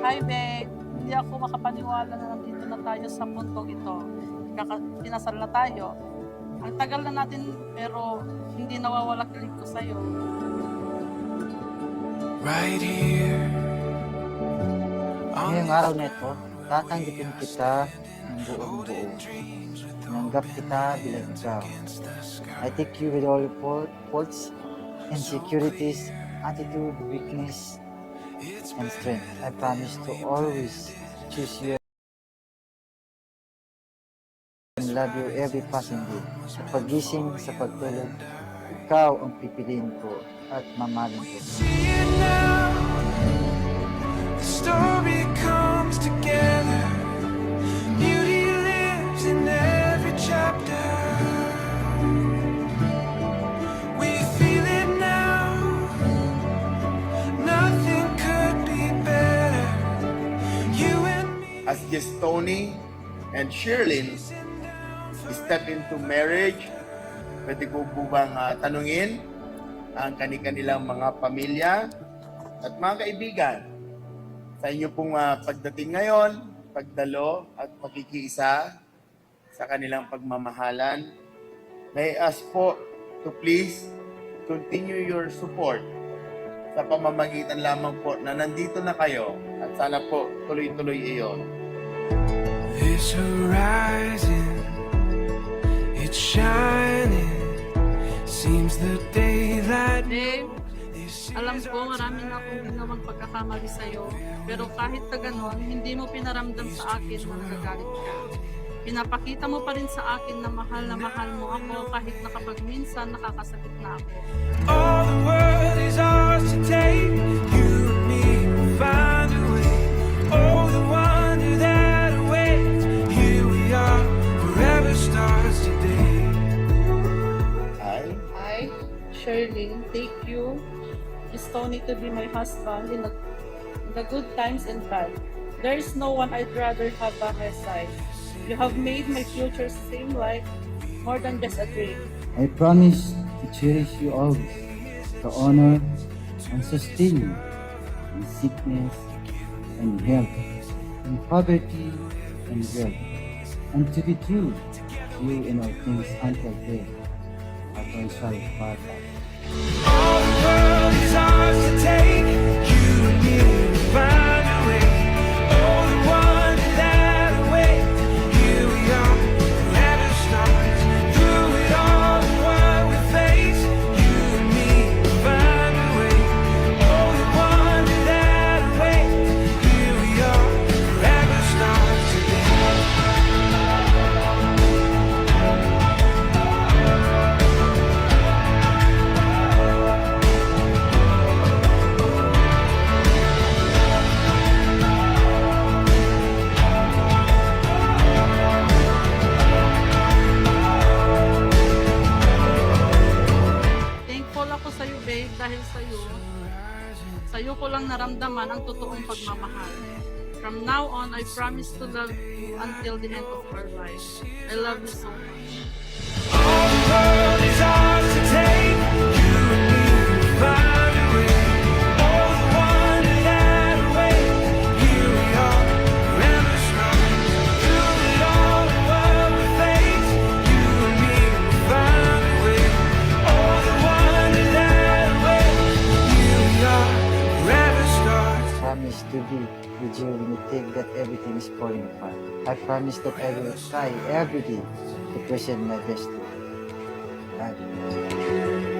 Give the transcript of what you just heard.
Hi, babe. Hindi ako makapaniwala na nandito na tayo sa puntong ito. Kinasal na tayo. Ang tagal na natin pero hindi nawawala kilig ko sa'yo. Right here. Ngayong araw na ito, tatanggapin kita ng buong buo. Tinanggap kita bilang ikaw. I take you with all your faults, insecurities, attitude, weakness, and strength. I promise to always choose you and love you every passing day. Sa paggising, sa pagtulog, ikaw ang pipiliin ko at mamahalin ko. See it now. The story comes together. Beauty lives in every chapter. We feel it now. Nothing could be better. You and me. As just Tony and Sherlyn step into marriage, pwede ko po bang tanungin ang kanilang mga pamilya at mga kaibigan sa inyo pong pagdating ngayon, pagdalo at pagkikiisa sa kanilang pagmamahalan. May I ask po to please continue your support sa pamamagitan lamang po na nandito na kayo at sana po tuloy-tuloy iyon. This horizon, it's shining. Seems the daylight. Babe, alam ko marami na akong ginawang pagkakamali sa'yo. Pero kahit na ganon, hindi mo pinaramdam sa akin na nagagalit ka. Pinapakita mo pa rin sa akin na mahal mo ako kahit na kapag minsan nakakasakit na ako. All the world is ours to take. You and me will find a way. Oh, the wonder that awaits. Here we are, forever starts today. I, Shirley, take you, Miss Tony, to be my husband in the good times and bad. There is no one I'd rather have by my side. You have made my future seem like more than just a dream. I promise to cherish you always, to honor and sustain you in sickness and health, in poverty and wealth, and to be true to you in all things until death, at all shall part us. All the world is ours to take. You and me will find a way. Oh, the wonder that awaits. Here we are, forever starts. Through it all, the world we face. You and me will find a way. Oh, the wonder that awaits. Here we are, forever starts today. Thankful ako sa'yo, babe, dahil sa'yo ko lang naramdaman ang totoong pagmamahal. From now on, I promise to love you until the end of our lives. I love you so much. All the world is ours to take. You and me will find a way. Oh, the wonder that awaits. Here we are, forever strong. Through it all, the world we face. You and me will find a way. Oh, the wonder that awaits. Here we are, forever stars. Promise to be with you when you think that everything is falling apart. I promise that I will try every day to present my best to you. Love you.